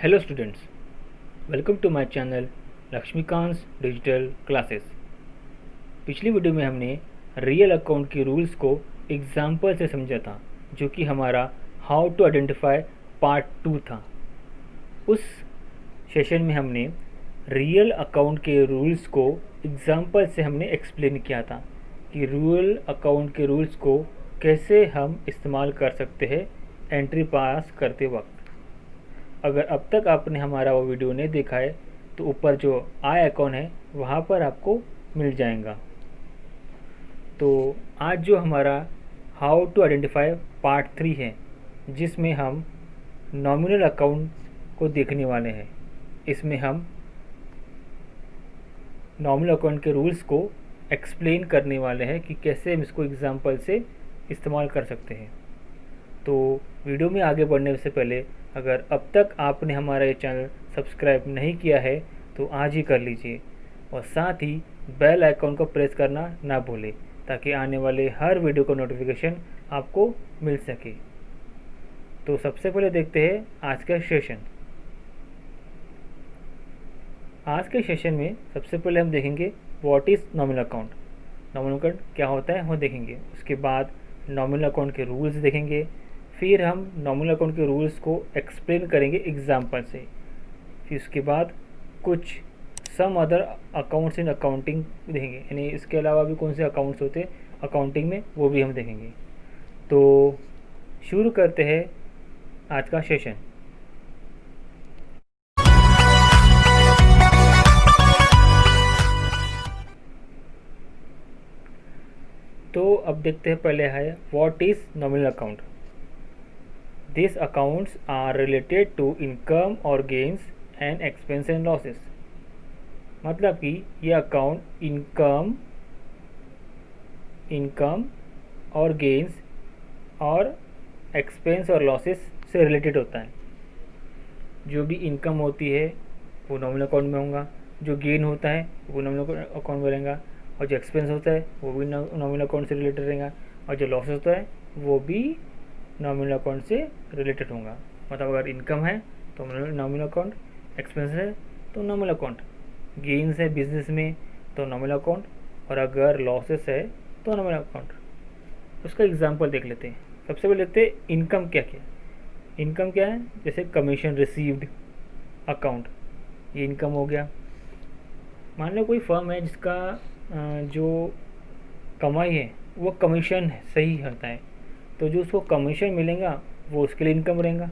Hello students, welcome to my channel Laxmikant digital classes. पिछली video में हमने रियल अकाउंट के रूल्स को एग्जाम्पल से समझा था, जो कि हमारा हाउ टू आइडेंटिफाई पार्ट 2 था। उस सेशन में हमने रियल अकाउंट के रूल्स को एग्जाम्पल से हमने एक्सप्लेन किया था कि रियल अकाउंट के रूल्स को कैसे हम इस्तेमाल कर सकते हैं एंट्री पास करते वक्त। अगर अब तक आपने हमारा वो वीडियो नहीं देखा है तो ऊपर जो आई आइकॉन है वहाँ पर आपको मिल जाएगा। तो आज जो हमारा हाउ टू आइडेंटिफाई पार्ट 3 है, जिसमें हम नॉमिनल अकाउंट को देखने वाले हैं। इसमें हम नॉमिनल अकाउंट के रूल्स को एक्सप्लेन करने वाले हैं कि कैसे हम इसको एग्जांपल से इस्तेमाल कर सकते हैं। तो वीडियो में आगे बढ़ने से पहले अगर अब तक आपने हमारा ये चैनल सब्सक्राइब नहीं किया है तो आज ही कर लीजिए और साथ ही बेल आइकॉन को प्रेस करना ना भूलें, ताकि आने वाले हर वीडियो का नोटिफिकेशन आपको मिल सके। तो सबसे पहले देखते हैं आज का सेशन। आज के सेशन में सबसे पहले हम देखेंगे what is nominal account. Nominal account क्या होता है वो देखेंगे। उसके बाद नॉमिनल अकाउंट के रूल्स देखेंगे। फिर हम नॉमिनल अकाउंट के रूल्स को एक्सप्लेन करेंगे एग्जाम्पल से। फिर उसके बाद कुछ some other accounts in accounting देखेंगे, यानी इसके अलावा भी कौन से अकाउंट्स होते हैं अकाउंटिंग में, वो भी हम देखेंगे। तो शुरू करते हैं आज का सेशन। तो अब देखते हैं, पहले है what is nominal account. These accounts are related to income or gains and expense and losses। मतलब कि ये अकाउंट इनकम और गेन्स और एक्सपेंस और लॉसेस से रिलेटेड होता है। जो भी इनकम होती है वो नॉमिनल अकाउंट में होगा, जो गेन होता है वो नॉमिनल अकाउंट में रहेगा, और जो एक्सपेंस होता है वो भी नॉमिनल अकाउंट से रिलेटेड रहेगा, और जो लॉस होता है वो भी नॉमिनल अकाउंट से रिलेटेड होगा। मतलब अगर इनकम है तो नॉमिनल अकाउंट, एक्सपेंस है तो नॉमिनल अकाउंट, गेन्स है बिजनेस में तो नॉमिनल अकाउंट, और अगर लॉसेस है तो नॉमिनल अकाउंट। उसका एग्जांपल देख लेते हैं। सबसे पहले देखते हैं इनकम क्या क्या। इनकम क्या है, जैसे कमीशन रिसीव्ड अकाउंट, ये इनकम हो गया। मान लो कोई फर्म है जिसका जो कमाई है वो कमीशन सही होता है, तो जो उसको कमीशन मिलेगा वो उसके लिए इनकम रहेगा।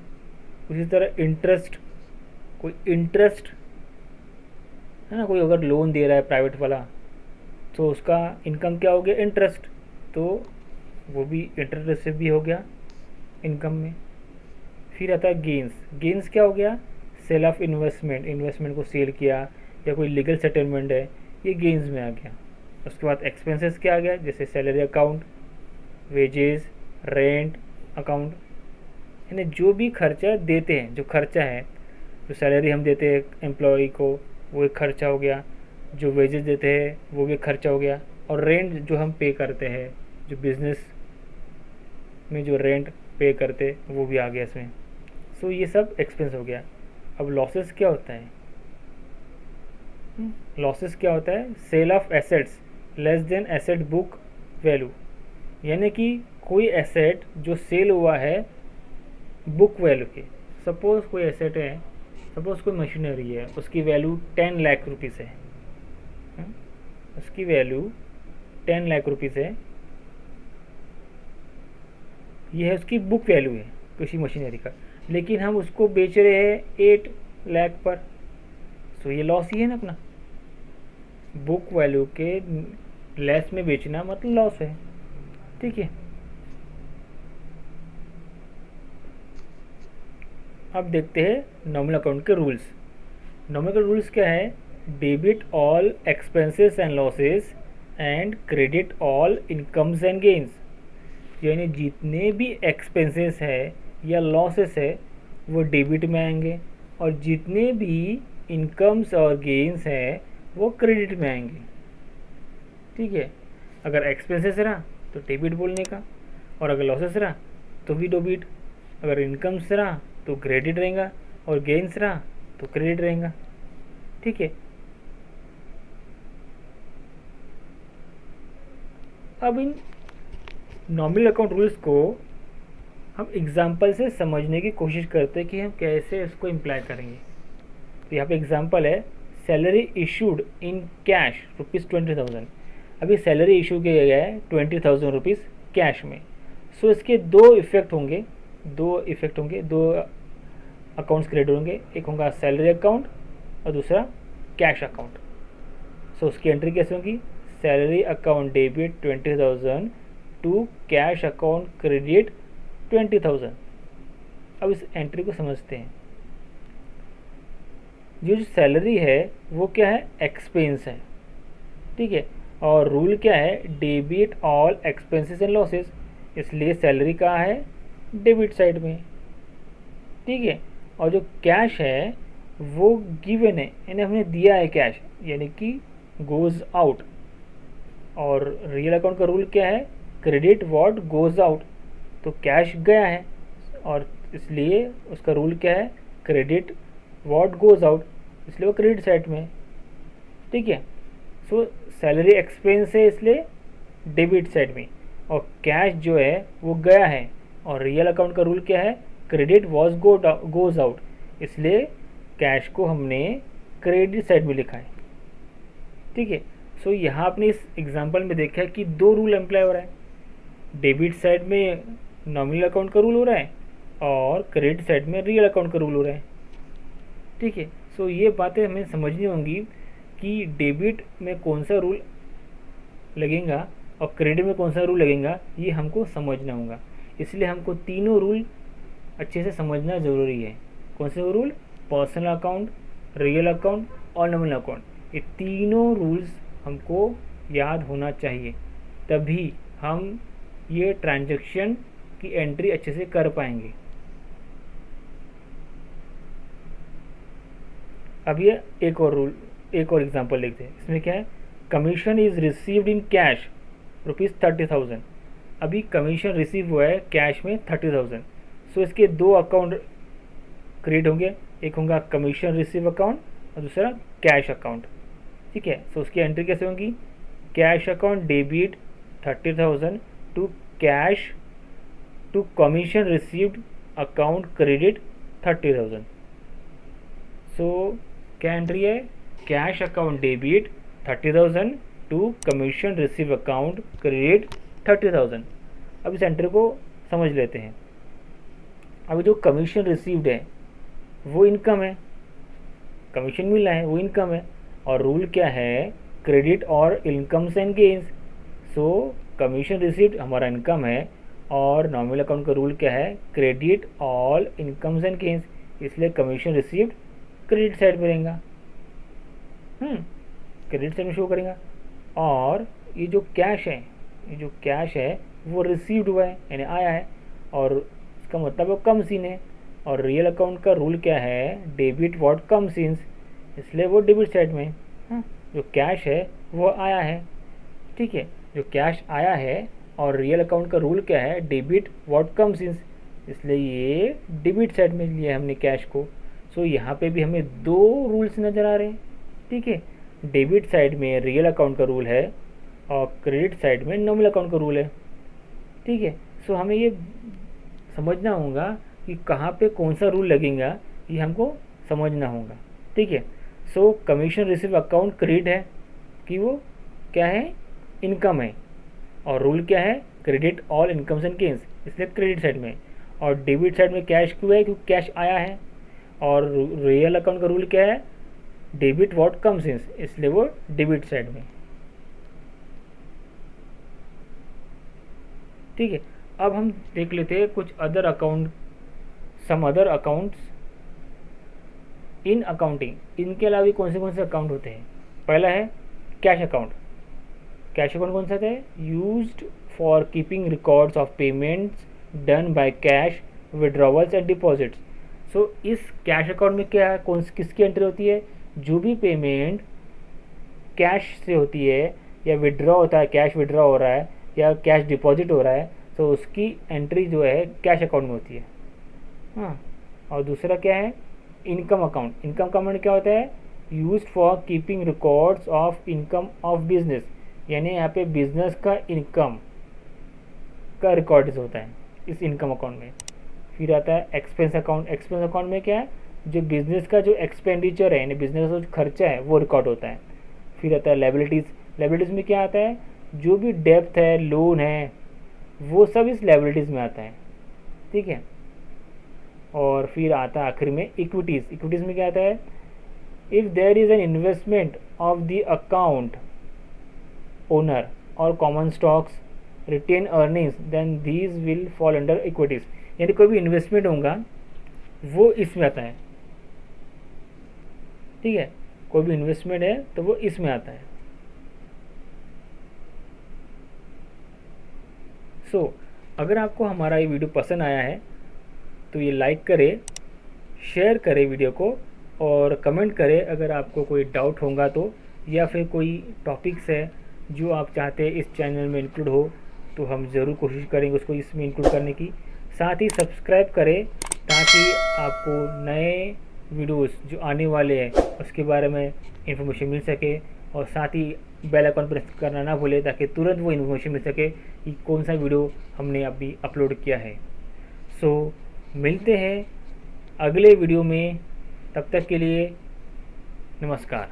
उसी तरह इंटरेस्ट, कोई इंटरेस्ट है ना, कोई अगर लोन दे रहा है प्राइवेट वाला तो उसका इनकम क्या हो गया, इंटरेस्ट, तो वो भी इंटरेस्ट से भी हो गया इनकम में। फिर आता है गेंस। गेंस क्या हो गया, सेल ऑफ इन्वेस्टमेंट, इन्वेस्टमेंट को सेल किया या कोई लीगल सेटलमेंट है, ये गेंस में आ गया। उसके बाद एक्सपेंसेस क्या आ गया, जैसे salary account, wages, rent account, यानी जो भी खर्चा देते हैं, जो खर्चा है, जो सैलरी हम देते हैं एम्प्लॉय को वो एक खर्चा हो गया, जो वेजेस देते हैं वो भी एक खर्चा हो गया, और रेंट जो हम पे करते हैं, जो बिजनेस में जो रेंट पे करते वो भी आ गया इसमें। सो ये सब एक्सपेंस हो गया। अब लॉसेस क्या होता है, लॉसेस क्या होता है, sale of assets less than asset book value, यानी कि कोई एसेट जो सेल हुआ है बुक वैल्यू के। सपोज कोई एसेट है, सपोज कोई मशीनरी है, उसकी वैल्यू 10 लाख रुपीज़ है, उसकी वैल्यू 10 लाख रुपीज़ है, ये है उसकी बुक वैल्यू है किसी मशीनरी का, लेकिन हम उसको बेच रहे हैं 8 लाख पर, तो ये लॉस ही है ना अपना। बुक वैल्यू के लेस में बेचना मतलब लॉस है, ठीक है। अब देखते हैं नॉमिनल अकाउंट के रूल्स। नॉमिनल अकाउंट रूल्स क्या है, debit all expenses and losses and credit all incomes and gains, यानी जितने भी एक्सपेंसेस है या लॉसेस है वो डेबिट में आएंगे, और जितने भी इनकम्स और गेन्स है वो क्रेडिट में आएंगे, ठीक है। अगर एक्सपेंसेस रहा तो डेबिट बोलने का, और अगर लॉसेस रहा तो भी डेबिट, अगर इनकम से रहा तो क्रेडिट रहेगा, और गेंस रहा तो क्रेडिट रहेगा। ठीक है, अब इन नॉमिनल अकाउंट रूल्स को हम एग्जाम्पल से समझने की कोशिश करते हैं कि हम कैसे इसको इम्प्लाई करेंगे। तो यहाँ पे एग्जाम्पल है, सैलरी इशूड इन कैश ₹20,000। अभी सैलरी इशू किया गया है ₹20,000 कैश में। सो इसके दो इफेक्ट होंगे, दो अकाउंट्स क्रिएट होंगे, एक होगा सैलरी अकाउंट और दूसरा कैश अकाउंट। सो उसकी एंट्री कैसे होगी, salary account debit 20,000 to cash account credit 20,000। अब इस एंट्री को समझते हैं। जो सैलरी है वो क्या है, एक्सपेंस है। ठीक है, और रूल क्या है, debit all expenses and losses, इसलिए सैलरी कहाँ है, डेबिट साइड में। ठीक है, और जो कैश है वो गिवन है, यानी हमने दिया है कैश, यानी कि गोज आउट। और रियल अकाउंट का रूल क्या है, क्रेडिट व्हाट गोज आउट, तो कैश गया है और इसलिए उसका रूल क्या है, क्रेडिट व्हाट गोज आउट, इसलिए वो क्रेडिट साइड में। ठीक है, सो सैलरी एक्सपेंस है इसलिए डेबिट साइड में, और कैश जो है वो गया है, और रियल अकाउंट का रूल क्या है, क्रेडिट वॉज गोज आउट, इसलिए कैश को हमने क्रेडिट साइड में लिखा है। ठीक है, सो यहाँ आपने इस एग्जांपल में देखा है कि दो रूल अप्लाई हो रहा है, डेबिट साइड में नॉमिनल अकाउंट का रूल हो रहा है और क्रेडिट साइड में रियल अकाउंट का रूल हो रहा है। ठीक है, सो ये बातें हमें समझनी होंगी कि डेबिट में कौन सा रूल लगेगा और क्रेडिट में कौन सा रूल लगेगा, ये हमको समझना होगा। इसलिए हमको तीनों रूल अच्छे से समझना ज़रूरी है। कौन से rule, personal account, real account और नॉमिनल अकाउंट, ये तीनों रूल्स हमको याद होना चाहिए, तभी हम ये ट्रांजैक्शन की एंट्री अच्छे से कर पाएंगे। अब ये एक और रूल, एक और एग्जांपल लिखते हैं। इसमें क्या है, commission is received in cash ₹30,000। अभी कमीशन रिसीव हुआ है कैश में 30,000। सो इसके दो अकाउंट क्रिएट होंगे, एक होगा कमीशन रिसीव अकाउंट और दूसरा कैश अकाउंट। ठीक है, सो उसकी एंट्री कैसे होगी, cash account debit 30,000 to cash to commission received account credit 30,000। So क्या एंट्री है, cash account debit 30,000 to commission receive account credit 30,000। अब इस एंट्री को समझ लेते हैं। अब जो कमीशन रिसीव्ड है वो इनकम है, कमीशन मिला है वो इनकम है, और रूल क्या है, क्रेडिट और incomes and gains. So commission received हमारा इनकम है और नॉमिनल अकाउंट का रूल क्या है, credit all incomes and gains, इसलिए कमीशन रिसीव्ड क्रेडिट साइड में रहेगा, क्रेडिट साइड में शो करेगा। और ये जो कैश है वो रिसीव्ड हुआ है, यानी आया है, और इसका मतलब वो कम सीन है। और रियल अकाउंट का रूल क्या है, डेबिट व्हाट कम सीन्स, इसलिए वो डेबिट साइड में। जो कैश है वो आया है। ठीक है, जो कैश आया है और रियल अकाउंट का रूल क्या है, डेबिट व्हाट कम सीन्स, इसलिए ये डेबिट साइड में लिया हमने कैश को। सो यहाँ पे भी हमें दो रूल्स नज़र आ रहे हैं। ठीक है, डेबिट साइड में रियल अकाउंट का रूल है और क्रेडिट साइड में नॉमिनल अकाउंट का रूल है। ठीक है, सो हमें ये समझना होगा कि कहाँ पे कौन सा रूल लगेगा, ये हमको समझना होगा। ठीक है, सो कमीशन रिसीव अकाउंट क्रेडिट है कि वो क्या है, इनकम है, और रूल क्या है, credit all incomes and gains, इसलिए क्रेडिट साइड में। और डेबिट साइड में कैश क्यों है, क्योंकि कैश आया है, और रियल अकाउंट का रूल क्या है, डेबिट व्हाट कम्स इन, इसलिए वो डेबिट साइड में। ठीक है, अब हम देख लेते हैं कुछ other account, some other accounts in accounting. इनके अलावा कौन से अकाउंट होते हैं। पहला है कैश अकाउंट। कैश अकाउंट कौन सा है, used for keeping records of payments done by cash, withdrawals and deposits. So इस कैश अकाउंट में क्या है, किसकी एंट्री होती है, जो भी पेमेंट कैश से होती है या विड्रॉ होता है, कैश विड्रॉ हो रहा है या कैश डिपॉजिट हो रहा है, तो उसकी एंट्री जो है कैश अकाउंट में होती है। हाँ, और दूसरा क्या है, इनकम अकाउंट, इनकम अकाउंट क्या होता है? Use for keeping records of income of business, यानी यहाँ पे बिजनेस का इनकम का रिकॉर्ड्स होता है इस इनकम अकाउंट में। फिर आता है एक्सपेंस अकाउंट, एक्सपेंस अकाउंट में क्या है? जो बिजनेस का जो एक्सपेंडिचर है यानी बिजनेस का जो खर्चा है वो रिकॉर्ड होता है। फिर आता है लायबिलिटीज़, लायबिलिटीज़ में क्या आता है? जो भी डेप्थ है, लोन है, वो सब इस लायबिलिटीज़ में आता है, ठीक है। और फिर आता है आखिर में इक्विटीज़, इक्विटीज़ में क्या आता है? If there is an investment of the account owner और common stocks retained earnings then these will fall under equities, यानी कोई भी इन्वेस्टमेंट होगा वो इसमें आता है, ठीक है। कोई भी इन्वेस्टमेंट है तो वो इसमें आता है। अगर आपको हमारा ये वीडियो पसंद आया है तो ये लाइक करें, शेयर करें वीडियो को, और कमेंट करें अगर आपको कोई डाउट होगा तो, या फिर कोई टॉपिक्स है जो आप चाहते हैं इस चैनल में इंक्लूड हो तो हम ज़रूर कोशिश करेंगे उसको इसमें इंक्लूड करने की। साथ ही सब्सक्राइब करें ताकि आपको नए वीडियोस जो आने वाले हैं उसके बारे में इंफॉर्मेशन मिल सके, और साथ ही बेल आइकन प्रेस करना ना भूलें ताकि तुरंत वो इन्फॉर्मेशन मिल सके कि कौन सा वीडियो हमने अभी अपलोड किया है। मिलते हैं अगले वीडियो में, तब तक के लिए नमस्कार।